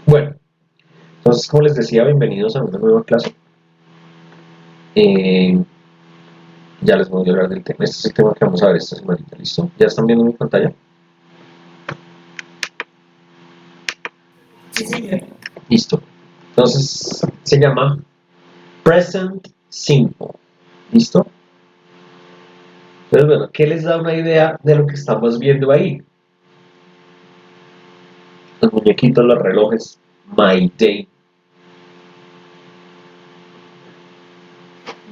Bueno, entonces como les decía, bienvenidos a una nueva clase. Eh, ya les voy a hablar del tema. Este es el tema que vamos a ver esta semanita, ¿listo? ¿Ya están viendo mi pantalla? Sí, señor. Listo. Entonces se llama Present Simple, ¿listo? Entonces, bueno, ¿qué les da una idea de lo que estamos viendo ahí? Los muñequitos, los relojes, My Day.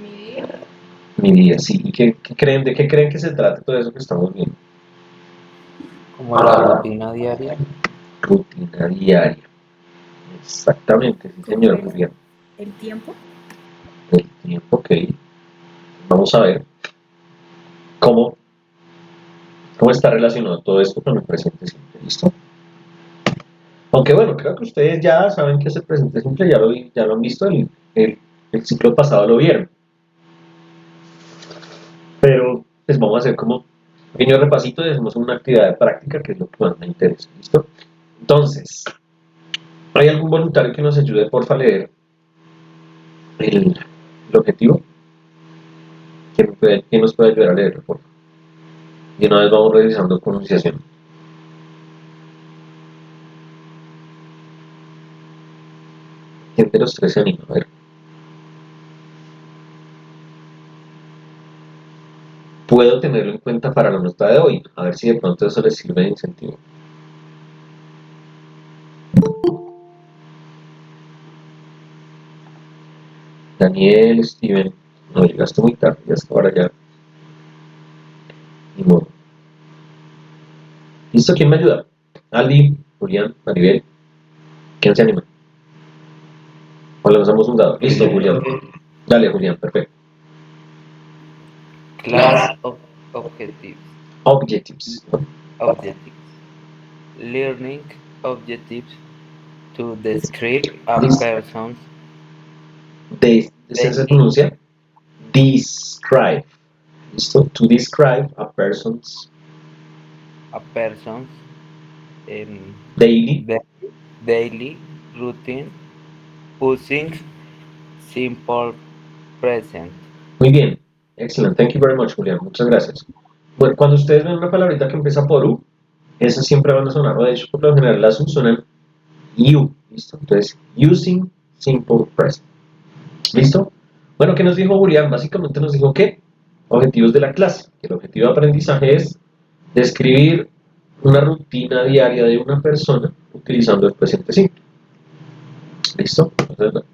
Mi día. Mi día, sí. ¿Y de qué creen que se trata todo eso que estamos viendo? Como la rutina diaria. Rutina diaria. Exactamente, sí, Como señor Julián. el tiempo. El tiempo, ok. Vamos a ver cómo, cómo está relacionado todo esto con el presente simple, ¿listo? Aunque bueno, creo que ustedes ya saben que es el presente simple, ya lo han visto, el ciclo pasado lo vieron. Pero pues vamos a hacer como un pequeño repasito y hacemos una actividad de práctica que es lo que más me interesa, ¿listo? Entonces, ¿hay algún voluntario que nos ayude, porfa, a leer el objetivo? ¿Quién nos puede ayudar a leerlo, porfa? Y una vez vamos revisando pronunciación. ¿Quién de los tres se anima? A ver. Puedo tenerlo en cuenta para la nota de hoy, a ver si de pronto eso les sirve de incentivo. Daniel, Steven, no llegaste muy tarde, ya hasta ahora ya. Ni modo. ¿Listo? ¿Quién me ayuda? Aldi, Julián, Maribel. ¿Quién se anima? O le usamos un dado. Listo, Julián. Dale, Julián, perfecto. Class objectives. Objectives. Objectives. Learning objectives to describe a This, person's se daily, pronuncia describe. ¿Listo? To describe a person's a person's um, daily. daily routine using simple present. Muy bien. Excellent. Thank you very much, Julián. Muchas gracias. Bueno, cuando ustedes ven una palabrita que empieza por U, esas siempre van a sonar, o de hecho, por lo general las U suenan U. ¿Listo? Entonces, using simple present. ¿Listo? Bueno, ¿qué nos dijo Julián? Básicamente nos dijo que objetivos de la clase. Que el objetivo de aprendizaje es describir una rutina diaria de una persona utilizando el presente simple. ¿Listo? Entonces, bueno.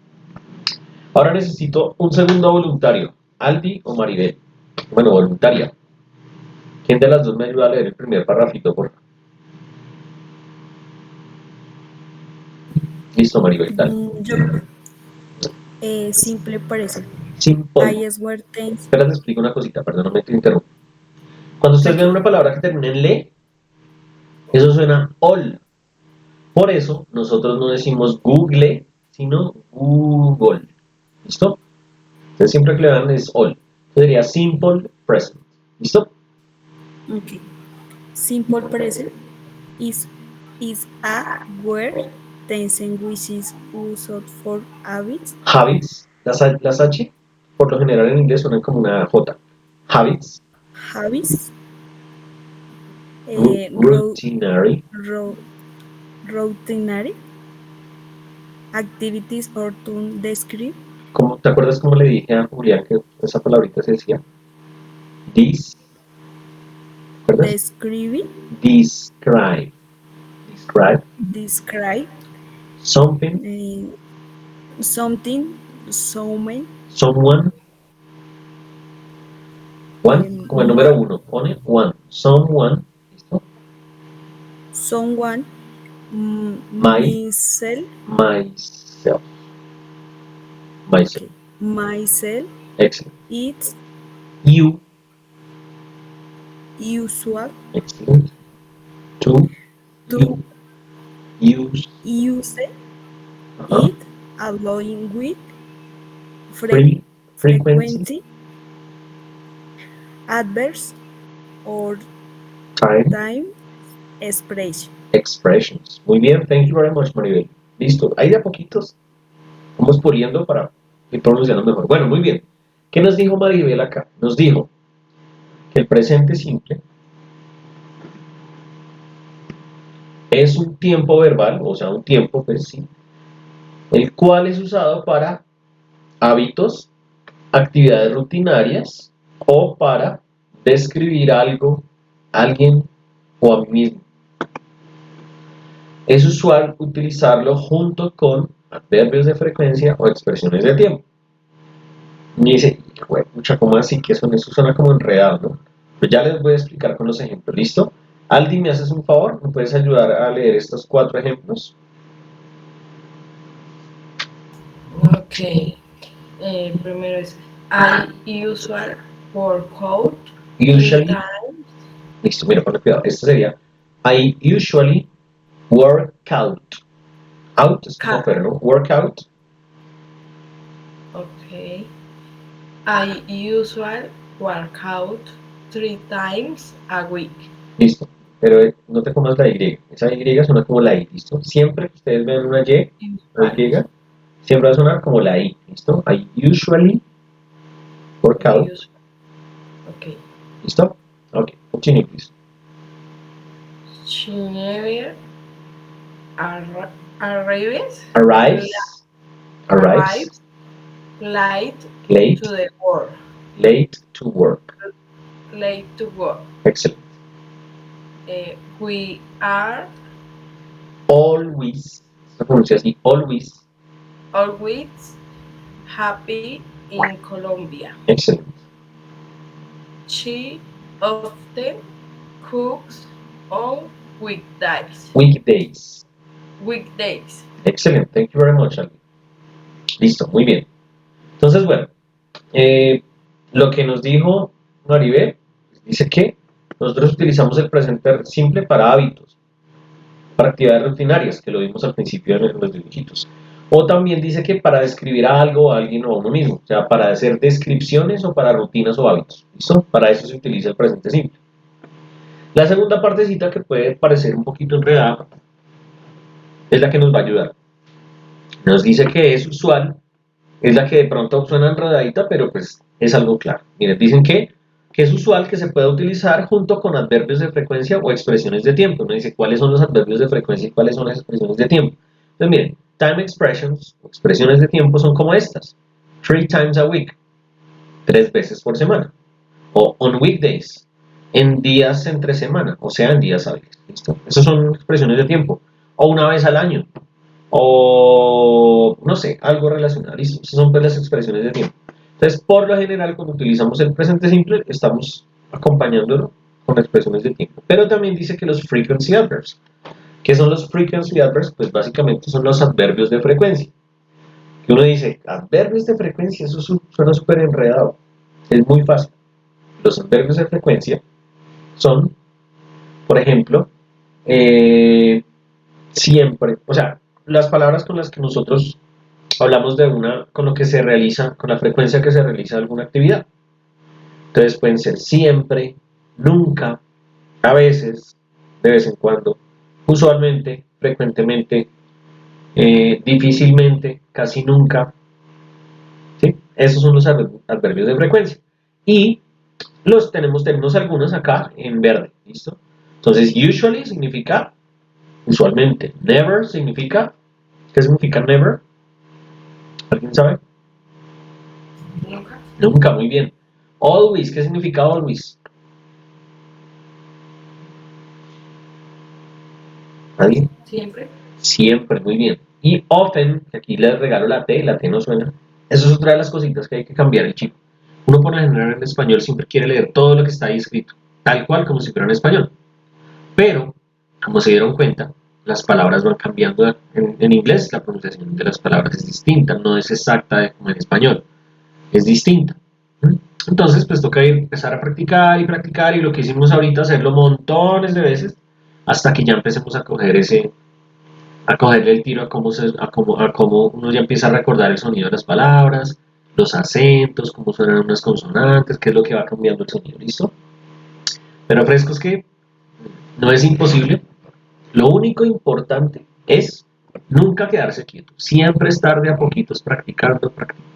Ahora necesito un segundo voluntario. Aldi o Maribel. Bueno, voluntaria. ¿Quién de las dos me ayuda a leer el primer parrafito, por favor? Listo, Maribel, dale. Yo. Simple present. Simple. I swear things. Espera, te explico una cosita, perdóname que te interrumpa. Cuando ustedes ven Tranquilo. una palabra que termina en le, eso suena all. Por eso nosotros no decimos Google, sino Google. ¿Listo? Entonces siempre que le dan es all. Sería simple present. ¿Listo? Okay. Simple present is a word tense which is used for habits. Habits. Las H, por lo general en inglés suenan como una J. Habits. Habits. Routinary. Routinary activities or to describe. ¿Te acuerdas cómo le dije a Julián que esa palabrita se decía? This. ¿Recuerdas? Describe. Describe. Describe. Describe. Something. Something. Someone. Someone. One, como el número uno. Pone one. Someone. ¿Listo? Someone. Myself. Myself. Myself. Okay. Myself. Excellent. It's You. usual. Excellent. To. To Use. it along with Frequency. Adverbs or Time. time expression. Expressions. Muy bien, thank you very much, Maribel. Listo, ahí de a poquitos vamos puliendo para ir pronunciando mejor. Bueno, muy bien. ¿Qué nos dijo Maribel acá? Nos dijo que el presente simple es un tiempo verbal, o sea, un tiempo, pues sí, el cual es usado para hábitos, actividades rutinarias o para describir algo, alguien o a mí mismo. Es usual utilizarlo junto con adverbios de frecuencia o expresiones de tiempo. Y dice, pucha, ¿cómo así? Que eso suena como enredado, ¿no? Pues ya les voy a explicar con los ejemplos, ¿listo? Aldi, ¿me haces un favor? ¿Me puedes ayudar a leer estos 4 ejemplos? Ok. Primero es I usual workout 3 Usually, times. listo, mira, ponle cuidado. Esto sería, I usually work out. Out es como Cat. ¿no? Workout. Ok. I usual workout 3 times a week. Listo. Pero no te comas la Y. Esa Y suena como la I, ¿listo? Siempre que ustedes vean una Y In o Y, Spanish. siempre va a sonar como la I, ¿listo? I usually work I out. usual. Ok. ¿Listo? Ok, continue, please. She never arrives Arrives. Arrives. late Late. to the work. Late to work. Late to work. Excellent. We are Always. Se pronuncia así. Always. always happy in Colombia. Excellent. She often cooks on weekdays. Weekdays. Weekdays. Excellent. Thank you very much, Alvin. Listo, muy bien. Entonces, bueno, lo que nos dijo Maribel dice que nosotros utilizamos el presente simple para hábitos, para actividades rutinarias, que lo vimos al principio en los dibujitos. O también dice que para describir a algo, a alguien o a uno mismo, o sea, para hacer descripciones o para rutinas o hábitos. ¿Listo? Para eso se utiliza el presente simple. La segunda partecita, que puede parecer un poquito enredada, es la que nos va a ayudar. Nos dice que es usual, es la que de pronto suena enredadita, pero pues es algo claro. Miren, dicen que es usual que se pueda utilizar junto con adverbios de frecuencia o expresiones de tiempo. Uno dice cuáles son los adverbios de frecuencia y cuáles son las expresiones de tiempo. Entonces miren, time expressions, expresiones de tiempo son como estas. 3 times a week, 3 veces por semana. O on weekdays, en días entre semana, o sea, en días hábiles. ¿Listo? Esas son expresiones de tiempo. O una vez al año, o no sé, algo relacionado. ¿Listo? Esas son pues las expresiones de tiempo. Entonces, por lo general, cuando utilizamos el presente simple, estamos acompañándolo con expresiones de tiempo. Pero también dice que los frequency adverbs. ¿Qué son los frequency adverbs? Pues básicamente son los adverbios de frecuencia. Que uno dice, adverbios de frecuencia, eso suena súper enredado. Es muy fácil. Los adverbios de frecuencia son, por ejemplo, siempre, o sea, las palabras con las que nosotros hablamos de con lo que se realiza, con la frecuencia que se realiza alguna actividad. Entonces pueden ser siempre, nunca, a veces, de vez en cuando, usualmente, frecuentemente, difícilmente, casi nunca. ¿Sí? Esos son los adverbios de frecuencia. Y tenemos algunos acá en verde, ¿listo? Entonces, usually significa usualmente. Never significa, ¿qué significa never? ¿Alguien sabe? Nunca. Nunca, muy bien. Always, ¿qué significa always? ¿Alguien? Siempre. Siempre, muy bien. Y often, que aquí les regalo la T no suena. Eso es otra de las cositas que hay que cambiar el chip. Uno por lo general en español siempre quiere leer todo lo que está ahí escrito, tal cual como si fuera en español. Pero, como se dieron cuenta, las palabras van cambiando. En inglés la pronunciación de las palabras es distinta, no es exacta como en español, es distinta. Entonces, pues toca empezar a practicar y practicar y lo que hicimos ahorita, hacerlo montones de veces hasta que ya empecemos a a cogerle el tiro a cómo uno ya empieza a recordar el sonido de las palabras, los acentos, cómo suenan unas consonantes, qué es lo que va cambiando el sonido, ¿listo? Pero frescos que no es imposible. Lo único importante es Nunca quedarse quieto, siempre estar de a poquitos practicando, practicando.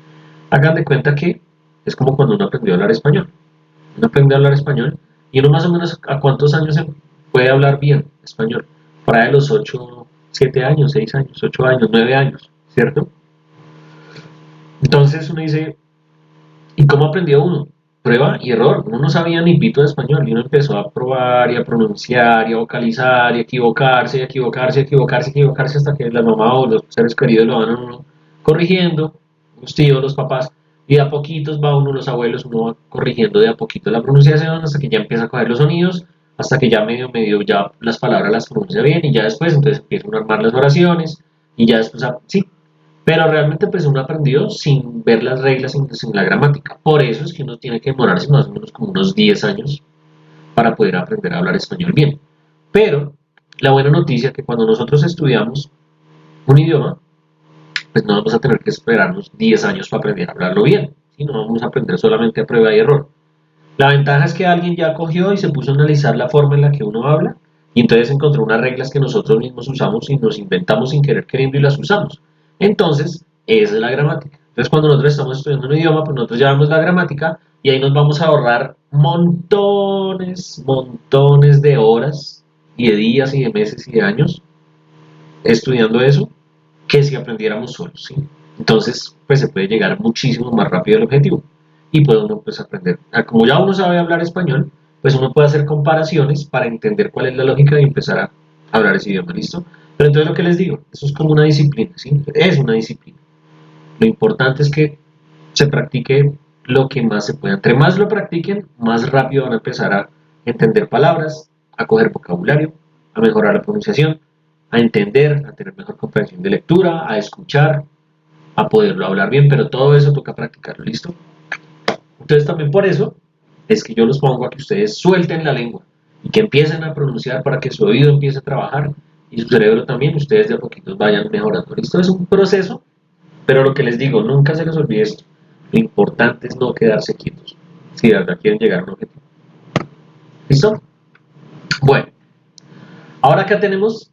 Hagan de cuenta que es como cuando uno aprendió a hablar español. Uno aprende a hablar español y uno más o menos a cuántos años se puede hablar bien español. Para de los 8, 7 años, 6 años, 8 años, 9 años, ¿cierto? Entonces uno dice, ¿y cómo aprendió uno? Prueba y error. Uno no sabía ni pito de español y uno empezó a probar y a pronunciar y a vocalizar y a equivocarse y a equivocarse y a equivocarse y a equivocarse hasta que la mamá o los seres queridos lo van a uno corrigiendo, los tíos, los papás, y de a poquitos va uno, los abuelos, uno va corrigiendo de a poquito la pronunciación hasta que ya empieza a coger los sonidos, hasta que ya medio ya las palabras las pronuncia bien y ya después entonces empieza uno a armar las oraciones y ya después, sí, pero realmente pues uno aprendió sin ver las reglas, sin la gramática. Por eso es que uno tiene que demorarse más o menos como unos 10 años para poder aprender a hablar español bien. Pero la buena noticia es que cuando nosotros estudiamos un idioma, pues no vamos a tener que esperarnos 10 años para aprender a hablarlo bien, ¿sí? No vamos a aprender solamente a prueba y error. La ventaja es que alguien ya cogió y se puso a analizar la forma en la que uno habla y entonces encontró unas reglas que nosotros mismos usamos y nos inventamos sin querer queriendo y las usamos. Entonces, esa es la gramática. Entonces, cuando nosotros estamos estudiando un idioma, pues nosotros llevamos la gramática y ahí nos vamos a ahorrar montones de horas y de días y de meses y de años estudiando eso que si aprendiéramos solos, ¿sí? Entonces, pues se puede llegar muchísimo más rápido al objetivo y puede uno pues aprender. Como ya uno sabe hablar español, pues uno puede hacer comparaciones para entender cuál es la lógica y empezar a hablar ese idioma, ¿listo? Pero entonces lo que les digo, eso es como una disciplina, ¿sí? Es una disciplina. Lo importante es que se practique lo que más se pueda. Entre más lo practiquen, más rápido van a empezar a entender palabras, a coger vocabulario, a mejorar la pronunciación, a entender, a tener mejor comprensión de lectura, a escuchar, a poderlo hablar bien, pero todo eso toca practicarlo, ¿listo? Entonces también por eso es que yo los pongo a que ustedes suelten la lengua y que empiecen a pronunciar para que su oído empiece a trabajar y su cerebro también, ustedes de a poquitos vayan mejorando. ¿Listo? Es un proceso, pero lo que les digo, nunca se les olvide esto. Lo importante es no quedarse quietos si de verdad quieren llegar a un objetivo. ¿Listo? Bueno, ahora acá tenemos,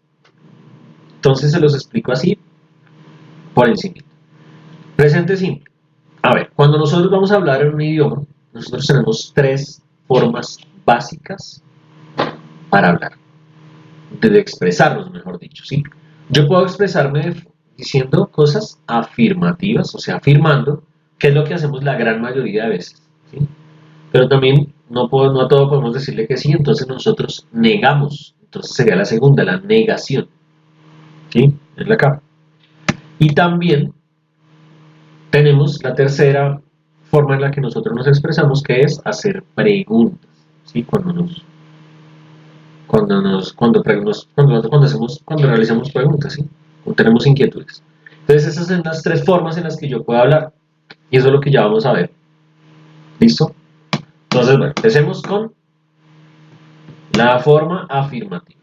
entonces se los explico así por encima. Presente simple. A ver, cuando nosotros vamos a hablar en un idioma, nosotros tenemos tres formas básicas para hablar, de expresarnos, mejor dicho, ¿sí? Yo puedo expresarme diciendo cosas afirmativas, o sea, afirmando, que es lo que hacemos la gran mayoría de veces, ¿sí? Pero también no a todo podemos decirle que sí, entonces nosotros negamos, entonces sería la segunda, la negación, ¿sí? Es la capa. Y también tenemos la tercera forma en la que nosotros nos expresamos, que es hacer preguntas, ¿sí? Cuando realizamos preguntas, ¿sí? Cuando tenemos inquietudes. Entonces esas son las tres formas en las que yo puedo hablar y eso es lo que ya vamos a ver. ¿Listo? Entonces, bueno, empecemos con la forma afirmativa.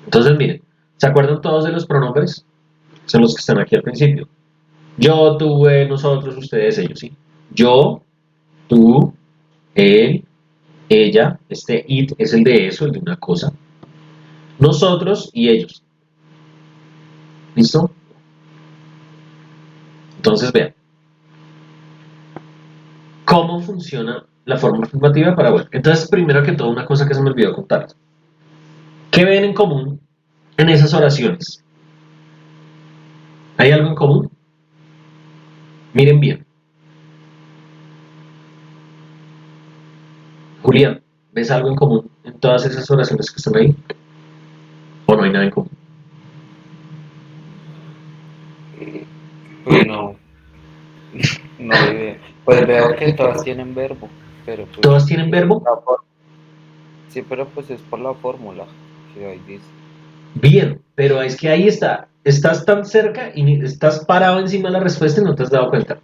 Entonces, miren, ¿se acuerdan todos de los pronombres? Son los que están aquí al principio. Yo, tú, él, nosotros, ustedes, ellos, ¿sí? Yo, tú, él, ella, este it es el de eso, el de una cosa. Nosotros y ellos. ¿Listo? Entonces vean. ¿Cómo funciona la forma afirmativa para bueno? Entonces, primero que todo, una cosa que se me olvidó contarles. ¿Qué ven en común en esas oraciones? ¿Hay algo en común? Miren bien. Julián, ¿ves algo en común en todas esas oraciones que están ahí? ¿O no hay nada en común? Pues no, no vive. Pues veo que todas tienen verbo, pero pues ¿Todas tienen verbo? sí, pero pues es por la fórmula que ahí dice. Bien, pero es que ahí está. Estás tan cerca y estás parado encima de la respuesta y no te has dado cuenta.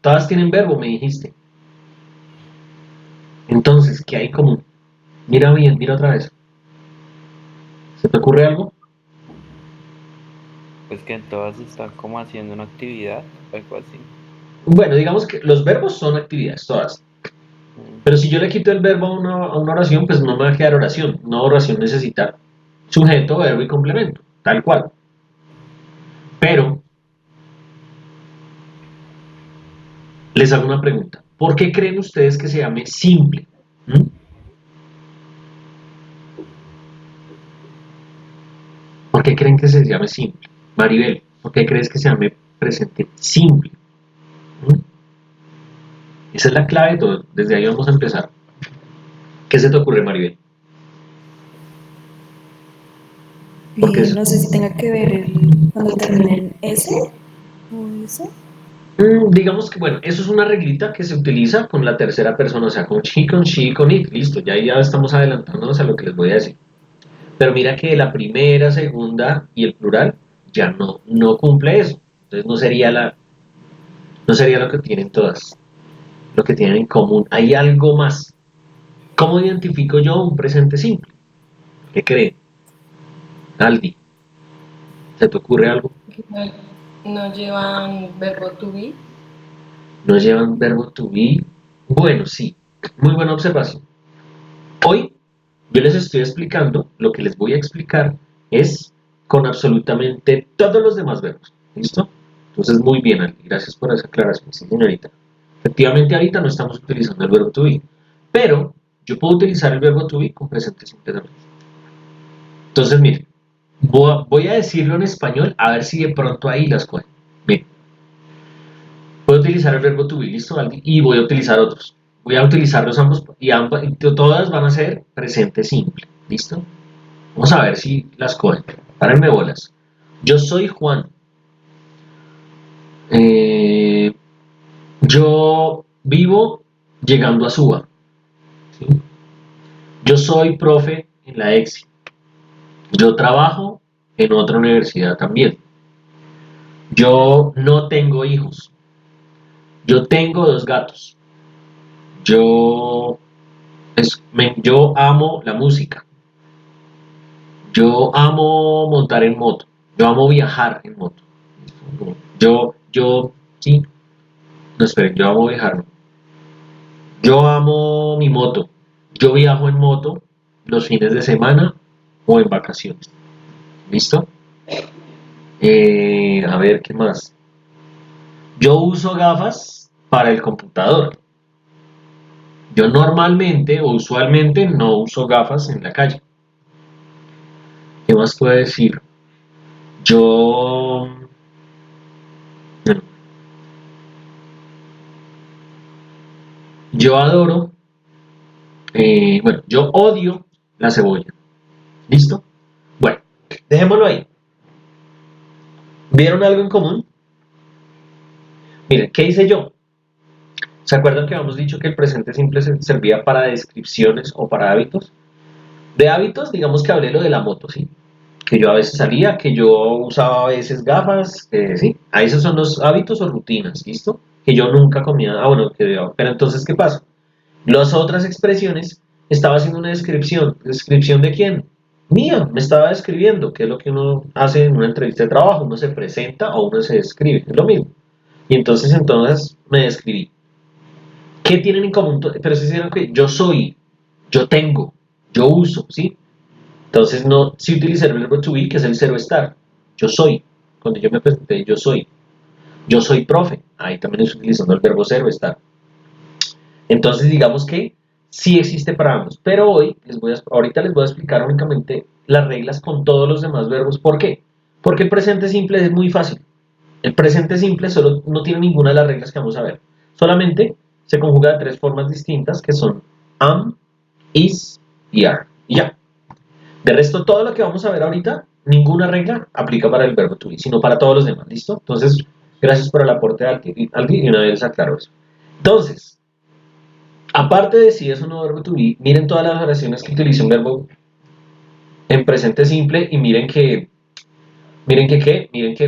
Todas tienen verbo, me dijiste. Entonces, ¿qué hay en común? Mira bien, mira otra vez. ¿Se te ocurre algo? Pues que todas están como haciendo una actividad, algo así. Bueno, digamos que los verbos son actividades, todas. Pero si yo le quito el verbo a una oración, pues no me va a quedar oración. Una oración necesita sujeto, verbo y complemento. tal cual. Pero les hago una pregunta. ¿Por qué creen ustedes que se llame simple? ¿Mm? ¿Por qué creen que se llame simple? Maribel, ¿por qué crees que se llame presente simple? ¿Mm? Esa es la clave de todo. Desde ahí vamos a empezar. ¿Qué se te ocurre, Maribel? Porque es, No sé si tenga que ver cuando termine en S o eso. digamos que, bueno, eso es una reglita que se utiliza con la tercera persona, o sea, con she, con it, listo, ya estamos adelantándonos a lo que les voy a decir. Pero mira que la primera, segunda y el plural ya no cumple eso. Entonces no sería lo que tienen todas, lo que tienen en común. Hay algo más. ¿Cómo identifico yo un presente simple? ¿Qué creen? Aldi, ¿se te ocurre algo? Que no llevan verbo to be. ¿No llevan verbo to be? Bueno, sí, muy buena observación. Hoy yo les estoy explicando, lo que les voy a explicar es con absolutamente todos los demás verbos. ¿Listo? Entonces, muy bien, Aldi, gracias por esa aclaración, sí, señorita. Efectivamente, ahorita no estamos utilizando el verbo to be, pero yo puedo utilizar el verbo to be con presente simple también. Entonces, miren, voy a decirlo en español a ver si de pronto ahí las cogen. Miren, voy a utilizar el verbo to be, ¿listo, Aldi? Y voy a utilizar otros. Voy a utilizarlos ambos y todas van a ser presente simple, ¿listo? Vamos a ver si las cogen. Párenme bolas. Yo soy Juan. Eh, yo vivo llegando a Suba. ¿Sí? Yo soy profe en la EXI. Yo trabajo en otra universidad también. Yo no tengo hijos. Yo tengo 2 gatos. Yo, yo amo la música. Yo amo montar en moto. Yo amo viajar en moto. Sí. No, esperen, yo amo viajar. No. Yo amo mi moto. Yo viajo en moto los fines de semana o en vacaciones. ¿Listo? A ver, ¿qué más? Yo uso gafas para el computador. Yo normalmente o usualmente no uso gafas en la calle. ¿Qué más puedo decir? Yo... bueno, yo adoro... bueno, yo odio la cebolla. ¿Listo? Bueno, dejémoslo ahí. ¿Vieron algo en común? Miren, ¿qué hice yo? ¿Se acuerdan que habíamos dicho que el presente simple servía para descripciones o para hábitos? De hábitos, digamos que hablé lo de la moto, ¿sí? Que yo a veces salía, que yo usaba a veces gafas, ¿sí? A esos son los hábitos o rutinas, ¿listo? Que yo nunca comía, bueno, pero entonces, ¿qué pasa? Las otras expresiones, estaba haciendo una descripción. ¿Descripción de quién? Mía, me estaba describiendo, que es lo que uno hace en una entrevista de trabajo, uno se presenta o uno se describe, es lo mismo. Y entonces me describí. ¿Qué tienen en común? Pero si se que yo soy, yo tengo, yo uso, ¿sí? Entonces no, si utilicé el verbo to be, que es el cero estar. Yo soy. Cuando yo me presenté, yo soy. Yo soy profe. Ahí también estoy utilizando el verbo cero estar. Entonces digamos que sí existe para ambos. Pero hoy, ahorita les voy a explicar únicamente las reglas con todos los demás verbos. ¿Por qué? Porque el presente simple es muy fácil. El presente simple solo no tiene ninguna de las reglas que vamos a ver. Solamente se conjuga de 3 formas distintas que son am, is y are. Y ya. De resto, todo lo que vamos a ver ahorita, ninguna regla aplica para el verbo to be, sino para todos los demás. ¿Listo? Entonces, gracias por el aporte de Aldi y una vez aclaro eso. Entonces, aparte de si es un nuevo verbo to be, miren todas las oraciones que utiliza un verbo en presente simple y miren que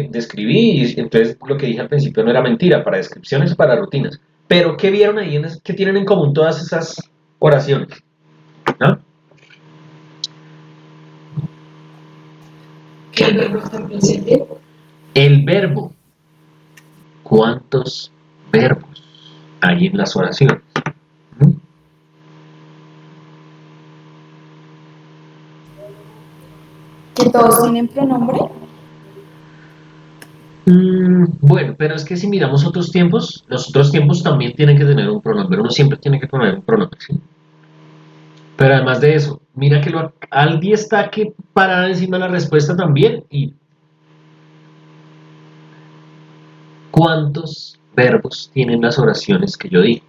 describí, y entonces lo que dije al principio no era mentira, para descripciones y para rutinas. Pero ¿qué vieron ahí? ¿Qué tienen en común todas esas oraciones? ¿No? Que el verbo está en presente. El verbo. ¿Cuántos verbos hay en las oraciones? ¿Mm? que todos tienen pronombre. Bueno, pero es que si miramos otros tiempos, los otros tiempos también tienen que tener un pronombre. Uno siempre tiene que poner un pronombre, ¿sí? Pero además de eso, mira que alguien está aquí parada encima de la respuesta también. ¿Y cuántos verbos tienen las oraciones que yo di?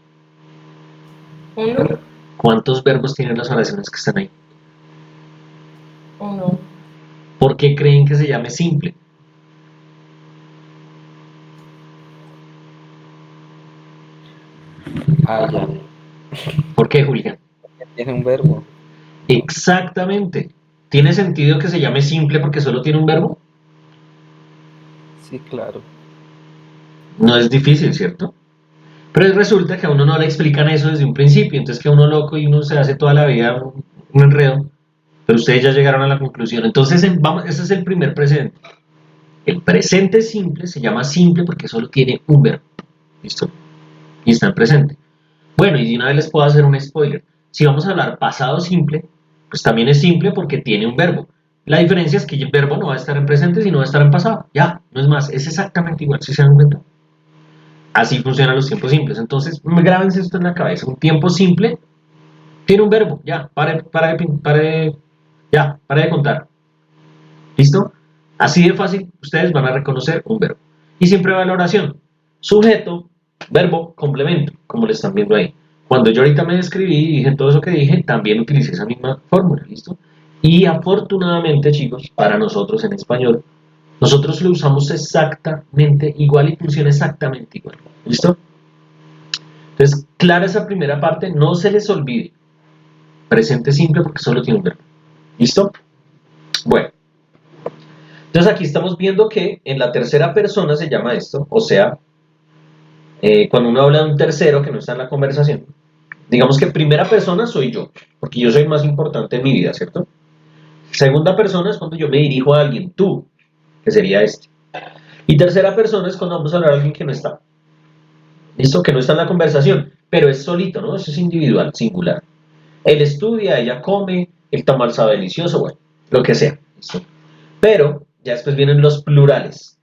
Uno, ¿Cuántos verbos tienen las oraciones que están ahí? uno, ¿Por qué creen que se llame simple? Ah, ya. ¿Por qué, Julián? Tiene un verbo. Exactamente. ¿Tiene sentido que se llame simple porque solo tiene un verbo? Sí, claro. No es difícil, ¿cierto? Pero resulta que a uno no le explican eso desde un principio, entonces que uno loco y uno se hace toda la vida un enredo, pero ustedes ya llegaron a la conclusión. Entonces, vamos, ese es el primer precedente. El presente simple se llama simple porque solo tiene un verbo. ¿Listo? Y está en presente. Bueno, y de una vez les puedo hacer un spoiler. Si vamos a hablar pasado simple, pues también es simple porque tiene un verbo. La diferencia es que el verbo no va a estar en presente, sino va a estar en pasado. Ya, no es más, es exactamente igual, si se dan cuenta. Así funcionan los tiempos simples. Entonces, grábense esto en la cabeza. Un tiempo simple tiene un verbo. Ya, pare de contar. ¿Listo? Así de fácil, ustedes van a reconocer un verbo. Y siempre va la oración. Sujeto, verbo, complemento, como lo están viendo ahí. Cuando yo ahorita me describí y dije todo eso que dije, también utilicé esa misma fórmula, ¿listo? Y afortunadamente, chicos, para nosotros en español, nosotros lo usamos exactamente igual y funciona exactamente igual, ¿listo? Entonces, clara esa primera parte, no se les olvide. Presente simple porque solo tiene un verbo. ¿Listo? Bueno. Entonces aquí estamos viendo que en la tercera persona se llama esto, o sea, cuando uno habla de un tercero que no está en la conversación, digamos que primera persona soy yo, porque yo soy más importante en mi vida, ¿cierto? Segunda persona es cuando yo me dirijo a alguien, tú, que sería este. Y tercera persona es cuando vamos a hablar a alguien que no está. ¿Listo? Que no está en la conversación, pero es solito, ¿no? Eso es individual, singular. Él estudia, ella come, el tamal sabe delicioso, bueno, lo que sea. ¿Listo? Pero ya después vienen los plurales.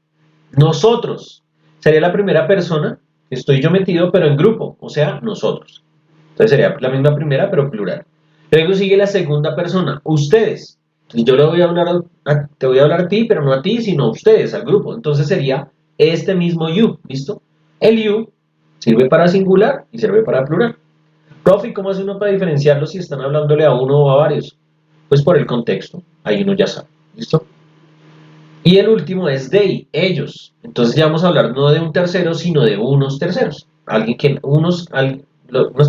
Nosotros sería la primera persona, estoy yo metido, pero en grupo, o sea, nosotros. Entonces sería la misma primera, pero plural. Luego sigue la segunda persona, ustedes. Y yo le voy a hablar te voy a hablar a ti, pero no a ti, sino a ustedes, al grupo. Entonces sería este mismo you, ¿listo? El you sirve para singular y sirve para plural. Profe, ¿cómo hace uno para diferenciarlo si están hablándole a uno o a varios? Pues por el contexto, ahí uno ya sabe, ¿listo? Y el último es they, ellos. Entonces ya vamos a hablar no de un tercero, sino de unos terceros. Alguien que, unas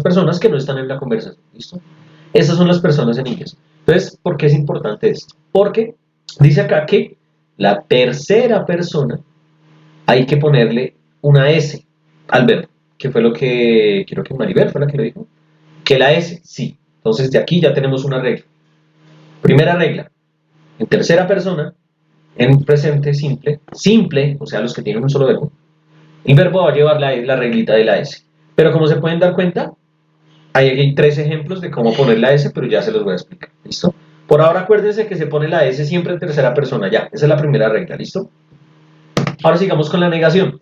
personas que no están en la conversación, ¿listo? Esas son las personas en inglés. Entonces, ¿por qué es importante esto? Porque dice acá que la tercera persona hay que ponerle una S al verbo, que fue lo que, creo que Maribel fue la que lo dijo, que la S, sí. Entonces de aquí ya tenemos una regla. Primera regla, en tercera persona, en presente simple, simple, o sea, los que tienen un solo verbo, el verbo va a llevar la reglita de la S. Pero como se pueden dar cuenta, hay tres ejemplos de cómo poner la S, pero ya se los voy a explicar, ¿listo? Por ahora acuérdense que se pone la S siempre en tercera persona, ya, esa es la primera regla, ¿listo? Ahora sigamos con la negación.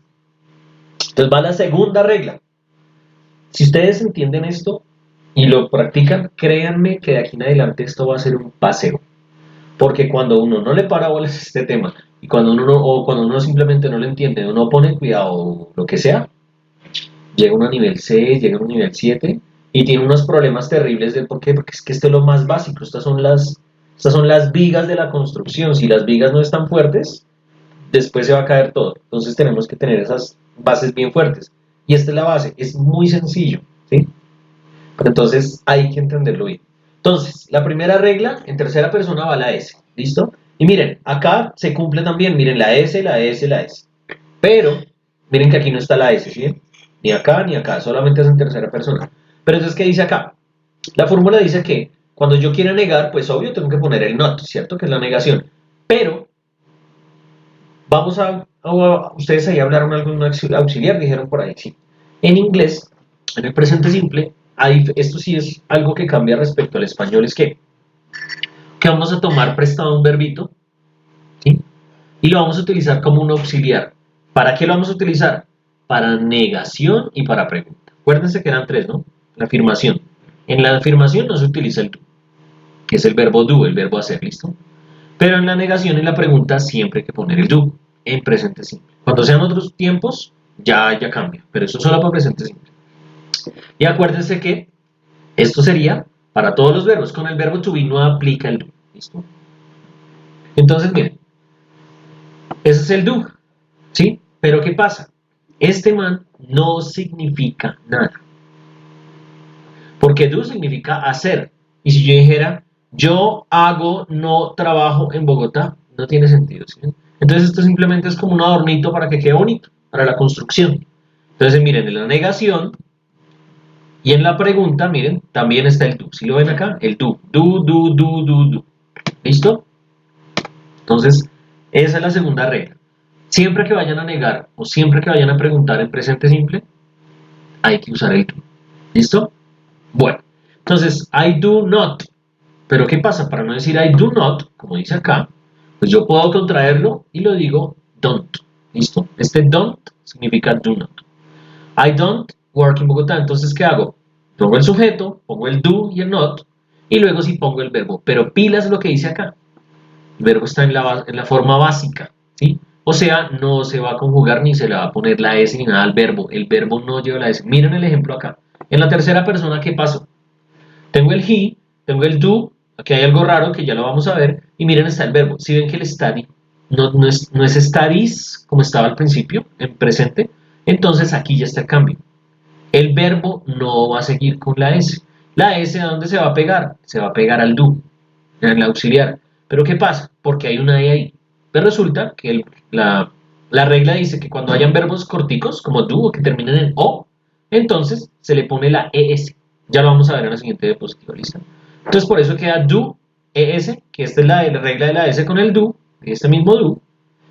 Entonces va la segunda regla. Si ustedes entienden esto y lo practican, créanme que de aquí en adelante esto va a ser un paseo. Porque cuando uno no le para bolas a este tema y cuando uno o cuando uno simplemente no lo entiende, uno pone cuidado o lo que sea, llega uno a nivel 6, llega a un nivel 7 y tiene unos problemas terribles de por qué, porque es que esto es lo más básico, estas son las vigas de la construcción, si las vigas no están fuertes, después se va a caer todo, entonces tenemos que tener esas bases bien fuertes y esta es la base, es muy sencillo, ¿sí? Pero entonces hay que entenderlo bien. Entonces, la primera regla, en tercera persona va la S, ¿listo? Y miren, acá se cumple también, miren, la S, la S, la S. Pero, miren que aquí no está la S, ¿sí? Ni acá, solamente es en tercera persona. Pero entonces, ¿qué dice acá? La fórmula dice que cuando yo quiera negar, pues obvio tengo que poner el not, ¿cierto? Que es la negación. Pero, vamos ustedes ahí hablaron algún auxiliar, dijeron por ahí, sí. En inglés, en el presente simple, esto sí es algo que cambia respecto al español, es que vamos a tomar prestado un verbito y lo vamos a utilizar como un auxiliar. ¿Para qué lo vamos a utilizar? Para negación y para pregunta. Acuérdense que eran tres, ¿no? La afirmación. En la afirmación no se utiliza el do, que es el verbo do, el verbo hacer, ¿listo? Pero en la negación y la pregunta siempre hay que poner el do en presente simple. Cuando sean otros tiempos, ya cambia, pero eso solo para presente simple. Y acuérdense que esto sería para todos los verbos. Con el verbo to be no aplica el do, ¿listo? Entonces, miren, ese es el do, ¿sí? Pero ¿qué pasa? Este man no significa nada. Porque do significa hacer. Y si yo dijera, yo hago, no trabajo en Bogotá, no tiene sentido, ¿sí? Entonces esto simplemente es como un adornito para que quede bonito, para la construcción. Entonces miren, en la negación y en la pregunta, miren, también está el do. ¿Sí lo ven acá? El do. Do. ¿Listo? Entonces, esa es la segunda regla. Siempre que vayan a negar o siempre que vayan a preguntar en presente simple, hay que usar el do. ¿Listo? Bueno, entonces, I do not. Pero ¿qué pasa? Para no decir I do not, como dice acá, pues yo puedo contraerlo y lo digo don't. ¿Listo? Este don't significa do not. I don't work in Bogotá. Entonces, ¿qué hago? Pongo el sujeto, pongo el do y el not, y luego sí pongo el verbo. Pero pilas lo que dice acá. El verbo está en la forma básica, ¿sí? O sea, no se va a conjugar ni se le va a poner la S ni nada al verbo. El verbo no lleva la S. Miren el ejemplo acá. En la tercera persona, ¿qué pasó? Tengo el he, tengo el do, aquí hay algo raro que ya lo vamos a ver, y miren está el verbo. Si ven que el study no es studies como estaba al principio, en presente, entonces aquí ya está el cambio. El verbo no va a seguir con la S. La S, ¿a dónde se va a pegar? Se va a pegar al do, en el auxiliar. ¿Pero qué pasa? Porque hay una E ahí. Pues resulta que la regla dice que cuando hayan verbos corticos, como do o que terminen en O, entonces se le pone la ES. Ya lo vamos a ver en la siguiente diapositiva, ¿listo? Entonces por eso queda do, ES, que esta es la regla de la S con el do, este mismo do.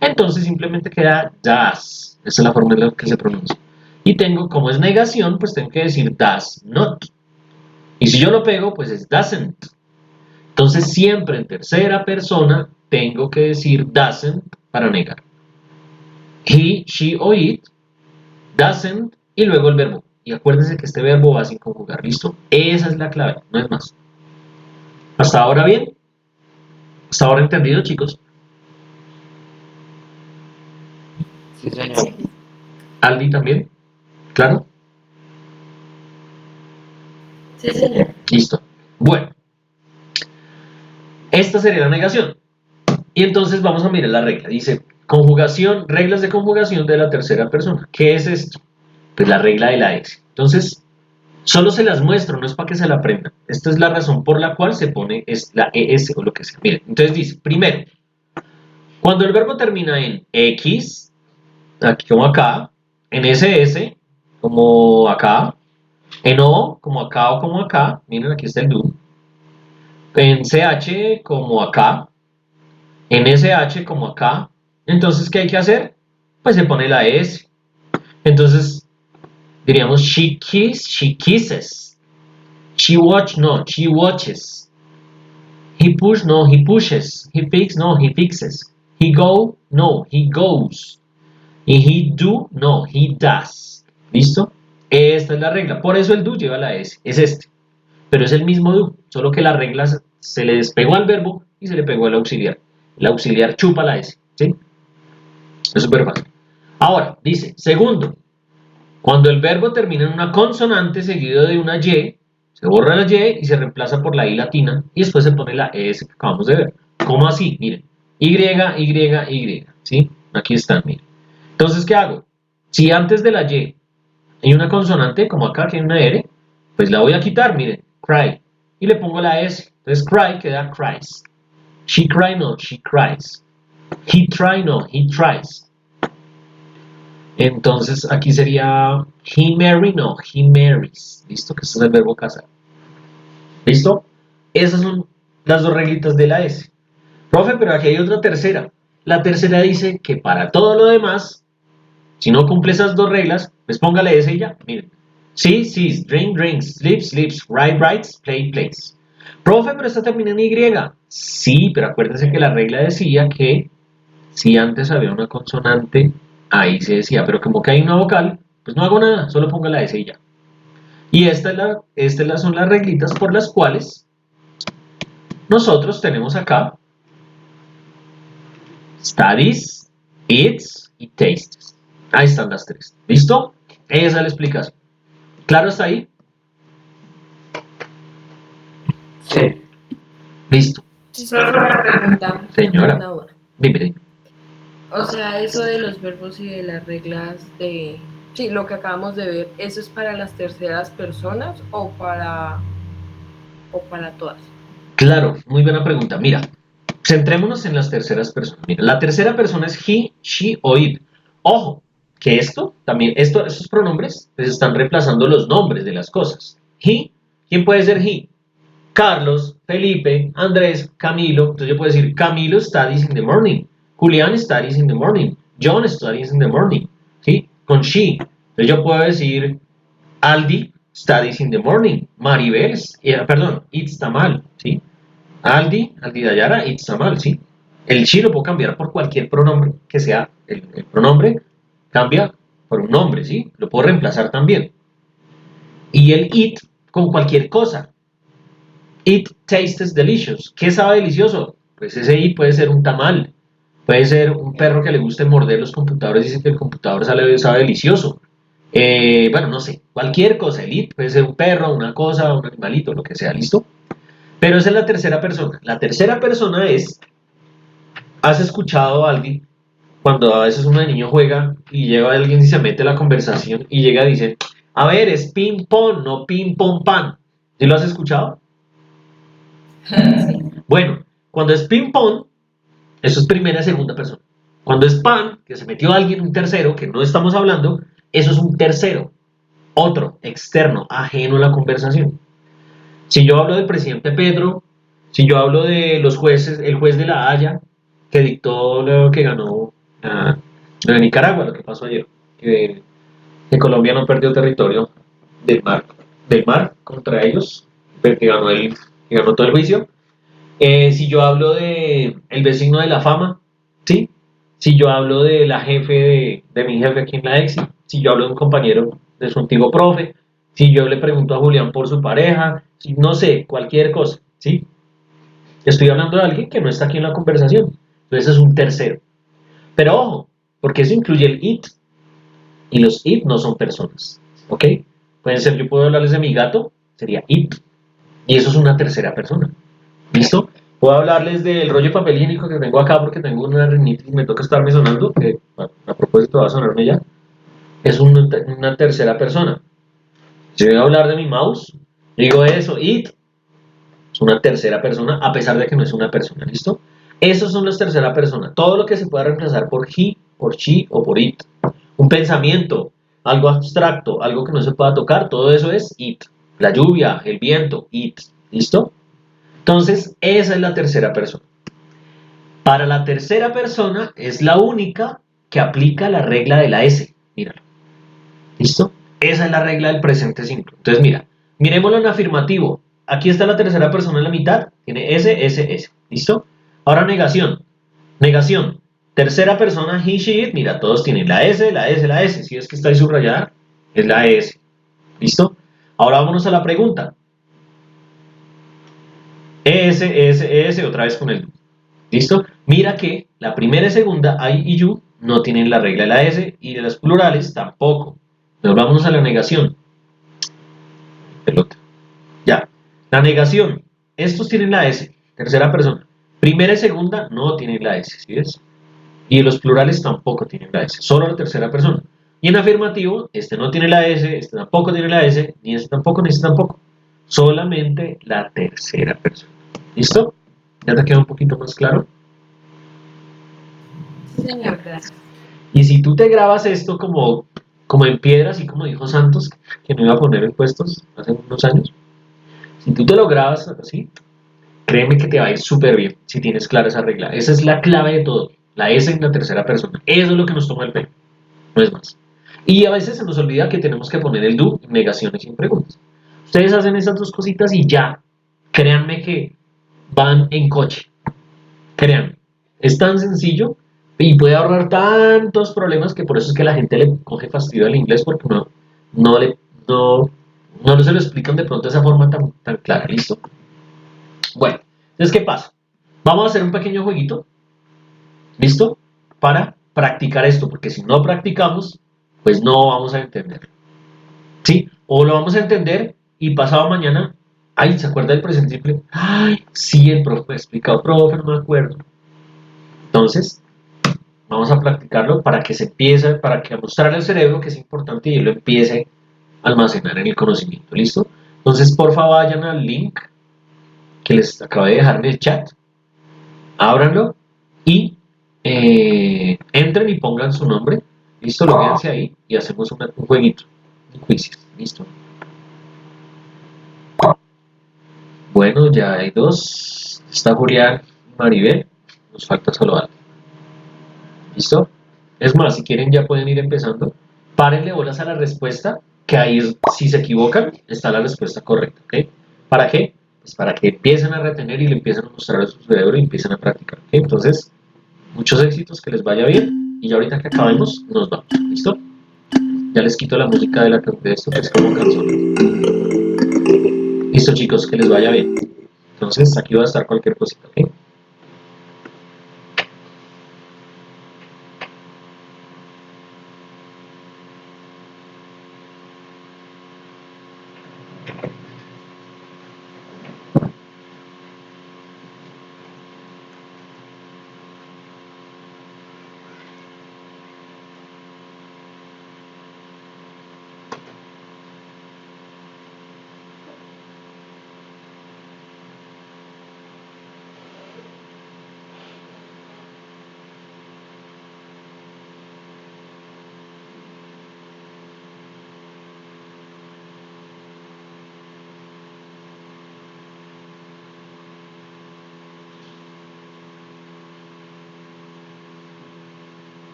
Entonces simplemente queda das. Esa es la forma en la que se pronuncia. Y tengo, como es negación, pues tengo que decir does not. Y si yo lo pego, pues es doesn't. Entonces siempre en tercera persona tengo que decir doesn't para negar. He, she o it, doesn't y luego el verbo. Y acuérdense que este verbo va sin conjugar, ¿listo? Esa es la clave, no es más. ¿Hasta ahora bien? ¿Hasta ahora entendido, chicos? Sí, señor. ¿Aldi también? ¿Claro? Sí, señor. Listo. Bueno. Esta sería la negación. Y entonces vamos a mirar la regla. Dice, conjugación, reglas de conjugación de la tercera persona. ¿Qué es esto? Pues la regla de la S. Entonces, solo se las muestro, no es para que se la aprendan. Esta es la razón por la cual se pone la ES o lo que sea. Miren, entonces dice, primero, cuando el verbo termina en X, aquí como acá, en SS, como acá, en O, como acá o como acá, miren, aquí está el do, en CH, como acá, en SH, como acá, entonces, ¿qué hay que hacer? Pues se pone la S. Entonces, diríamos, she kisses. She watches. He push, no, he pushes. He fix, no, he fixes. He go, no, he goes. Y he do, no, he does. ¿Listo? Esta es la regla. Por eso el do lleva la S. Es este. Pero es el mismo do. Solo que la regla se le despegó al verbo y se le pegó al auxiliar. El auxiliar chupa la S. ¿Sí? Es súper fácil. Ahora, dice, segundo, cuando el verbo termina en una consonante seguido de una Y, se borra la Y y se reemplaza por la I latina y después se pone la ES que acabamos de ver. ¿Cómo así? Miren, Y, ¿sí? Aquí están, miren. Entonces, ¿qué hago? Si antes de la Y hay una consonante, como acá que hay una R, pues la voy a quitar, miren, cry, y le pongo la S. Entonces, cry queda cries. She cry, no, she cries. He try, no, he tries. Entonces aquí sería he marry, no, he marries. ¿Listo? Que este es el verbo casar. ¿Listo? Esas son las dos reglitas de la S. Profe, pero aquí hay otra tercera. La tercera dice que para todo lo demás, si no cumple esas dos reglas, pues póngale S y ya. Miren. See, sees, drink, drinks, sleep, sleeps, write, writes, play, plays. Profe, pero esta termina en Y. Sí, pero acuérdense que la regla decía que Si antes había una consonante, ahí se decía, pero como que hay una vocal, pues no hago nada, solo pongo la S y ya. Y son las reglitas por las cuales nosotros tenemos acá studies, eats y tastes. Ahí están las tres. ¿Listo? Esa es la explicación. ¿Claro hasta ahí? Sí. Listo. Sí, solo una pregunta. Señora. Una duda. Dime. O sea, eso de los verbos y de las reglas de... Sí, lo que acabamos de ver, ¿eso es para las terceras personas o para todas? Claro, muy buena pregunta. Mira, centrémonos en las terceras personas. Mira, la tercera persona es he, she o it. Ojo, que estos pronombres pues están reemplazando los nombres de las cosas. He, ¿quién puede ser he? Carlos, Felipe, Andrés, Camilo. Entonces yo puedo decir Camilo studies in the morning. Julián studies in the morning. John studies in the morning. ¿Sí? Con she. Entonces yo puedo decir Aldi studies in the morning. Maribel, perdón, it's tamal. ¿Sí? Aldi Dayara, it's tamal. ¿Sí? El she lo puedo cambiar por cualquier pronombre que sea. El pronombre cambia por un nombre. ¿Sí? Lo puedo reemplazar también. Y el it con cualquier cosa. It tastes delicious. ¿Qué sabe delicioso? Pues ese it puede ser un tamal, puede ser un perro que le guste morder los computadores y dice que el computador sabe delicioso. Bueno, no sé, cualquier cosa. El it puede ser un perro, una cosa, un animalito, lo que sea, ¿listo? Pero esa es la tercera persona. La tercera persona es, ¿has escuchado a alguien cuando a veces un niño juega y llega alguien y se mete en la conversación y llega y dice, a ver, es ping pong, no ping pong pan? ¿Sí lo has escuchado? Sí. Bueno, cuando es ping pong, eso es primera y segunda persona. Cuando es pan, que se metió alguien, un tercero, que no estamos hablando, eso es un tercero, otro, externo, ajeno a la conversación. Si yo hablo del presidente Petro, si yo hablo de los jueces, el juez de La Haya, que dictó lo que ganó lo de Nicaragua, lo que pasó ayer, que Colombia no perdió territorio del mar, contra ellos, pero que ganó todo el juicio. Si yo hablo de el vecino de la fama, ¿sí? Si yo hablo de la jefe de mi jefe aquí en la EXI, si yo hablo de un compañero de su antiguo profe, si yo le pregunto a Julián por su pareja, si, no sé, cualquier cosa, ¿sí? Estoy hablando de alguien que no está aquí en la conversación. Entonces es un tercero. Pero ojo, porque eso incluye el it, y los it no son personas, ¿ok? Pueden ser, yo puedo hablarles de mi gato, sería it, y eso es una tercera persona. ¿Listo? Puedo hablarles del rollo de papel higiénico que tengo acá porque tengo una rinitis y me toca estarme sonando, que a propósito va a sonarme ya. Es una tercera persona. Si voy a hablar de mi mouse, digo eso, it, es una tercera persona, a pesar de que no es una persona, ¿listo? Esos son los tercera persona. Todo lo que se pueda reemplazar por he, por she o por it. Un pensamiento, algo abstracto, algo que no se pueda tocar, todo eso es it. La lluvia, el viento, it. ¿Listo? Entonces, esa es la tercera persona. Para la tercera persona es la única que aplica la regla de la S. Míralo. ¿Listo? Esa es la regla del presente simple. Entonces, mira, miremoslo en afirmativo. Aquí está la tercera persona en la mitad. Tiene S, S, S. ¿Listo? Ahora negación. Negación. Tercera persona, he, she, it. Mira, todos tienen la S, la S, la S. Si es que está ahí subrayada, es la S. ¿Listo? Ahora vámonos a la pregunta. ES, ES, ES, otra vez con el ¿listo? Mira que la primera y segunda, I y you, no tienen la regla de la S y de las plurales tampoco. Nos vamos a la negación. Pelota. Ya. La negación. Estos tienen la S, tercera persona. Primera y segunda no tienen la S, ¿sí ves? Y los plurales tampoco tienen la S, solo la tercera persona. Y en afirmativo, este no tiene la S, este tampoco tiene la S, ni este tampoco, ni este tampoco. Solamente la tercera persona. ¿Listo? ¿Ya te queda un poquito más claro? Sí, señor, gracias. Y si tú te grabas esto como en piedra, así como dijo Santos, que no iba a poner en puestos hace unos años, si tú te lo grabas así, créeme que te va a ir súper bien si tienes clara esa regla. Esa es la clave de todo, la S en la tercera persona. Eso es lo que nos toma el pelo, no es más. Y a veces se nos olvida que tenemos que poner el do en negaciones y en preguntas. Ustedes hacen esas dos cositas y ya, créanme que van en coche. Créanme, es tan sencillo Y puede ahorrar tantos problemas que por eso es que la gente le coge fastidio al inglés porque no le, no, no se lo explican de pronto de esa forma tan clara, ¿listo? Bueno, entonces, ¿qué pasa? Vamos a hacer un pequeño jueguito, ¿listo? Para practicar esto, porque si no practicamos, pues no vamos a entender, ¿sí? O lo vamos a entender y pasado mañana, ay, ¿se acuerda del presente simple? Ay, sí, el profe me ha explicado, profe, no me acuerdo. Entonces, vamos a practicarlo para que se empiece, para que mostrarle al cerebro que es importante y él lo empiece a almacenar en el conocimiento, ¿listo? Entonces, porfa, vayan al link que les acabé de dejar en el chat, ábranlo y entren y pongan su nombre, ¿listo? Loguense ahí y hacemos un jueguito, un quiz, ¿listo? Bueno, ya hay dos, está Julián y Maribel, nos falta solo algo, ¿listo? Es más, si quieren ya pueden ir empezando. Párenle bolas a la respuesta, que ahí si se equivocan está la respuesta correcta, ¿ok? ¿Para qué? Pues para que empiecen a retener y le empiecen a mostrar a su cerebro y empiecen a practicar, ¿ok? Entonces, muchos éxitos, que les vaya bien y ya ahorita que acabemos nos vamos, ¿listo? Ya les quito la música de esto que es como canción. Listo chicos, que les vaya bien. Entonces, aquí va a estar cualquier cosita, ¿ok?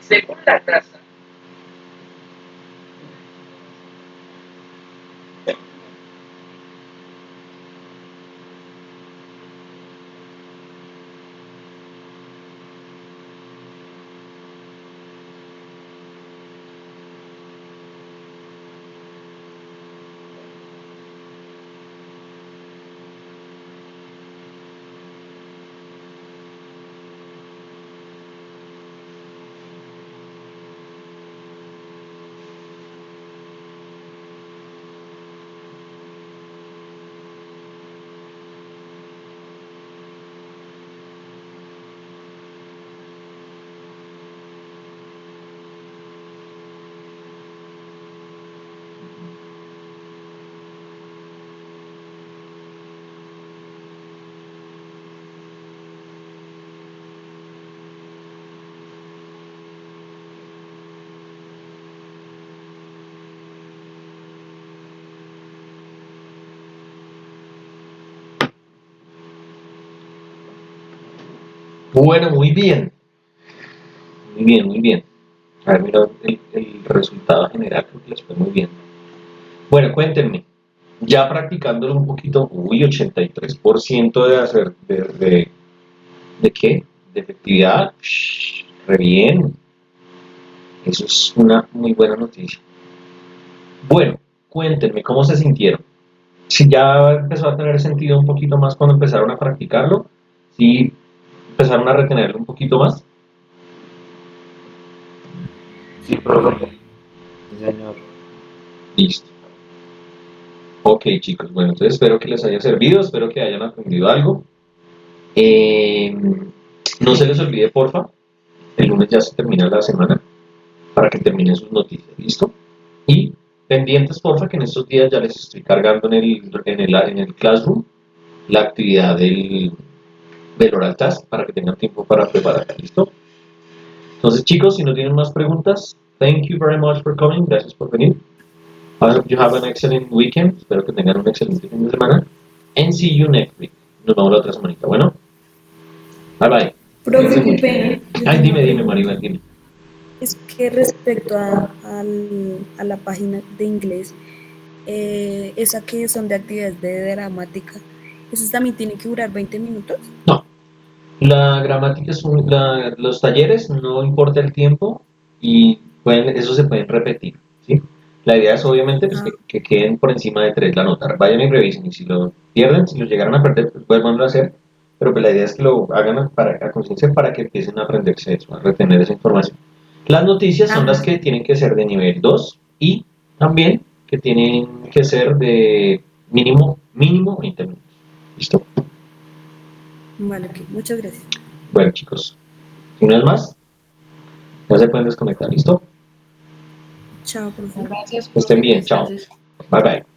según la NASA. Bueno, muy bien. Muy bien, muy bien. A ver, mira el resultado general, creo que les fue muy bien. Bueno, cuéntenme, ya practicándolo un poquito, uy, 83% de hacer, ¿de qué? De efectividad, re bien. Eso es una muy buena noticia. Bueno, cuéntenme, ¿cómo se sintieron? Si ya empezó a tener sentido un poquito más cuando empezaron a practicarlo, si empezaron a retenerlo un poquito más. Sí, profe. Sí, señor. Listo. Ok, chicos, bueno, entonces espero que les haya servido, espero que hayan aprendido algo. Eh, no se les olvide, porfa, el lunes ya se termina la semana para que terminen sus noticias, ¿listo? Y pendientes, porfa, que en estos días ya les estoy cargando en el Classroom la actividad del Oral Task para que tengan tiempo para prepararla, ¿listo? Entonces, chicos, si no tienen más preguntas, thank you very much for coming, gracias por venir. I hope you have an excellent weekend. Espero que tengan un excelente fin de semana. And see you next week. Nos vemos la otra semanita. Bueno, bye bye. Profe, Cuídense qué mucho. pena. Yo Ay, tengo dime, una dime, pregunta. Maribel, dime. Es que respecto a la página de inglés, esa que son de actividades de gramática, ¿eso también tiene que durar 20 minutos? No, la gramática es los talleres, no importa el tiempo y eso se pueden repetir, ¿sí? La idea es obviamente pues, Ah, que queden por encima de 3 la nota. Vayan y revisen y si lo pierden, si lo llegaran a perder, pues vuelvan a hacer. Pero pues la idea es que lo hagan a conciencia para que empiecen a aprenderse eso, a retener esa información. Las noticias son las que tienen que ser de nivel 2 y también que tienen que ser de mínimo 20 minutos. ¿Listo? vale, ok. Muchas gracias. Bueno, chicos, si no es más, ya se pueden desconectar. ¿Listo? Chao, profe. Gracias, Que estén profe, que bien. Chao. descanses. Bye bye.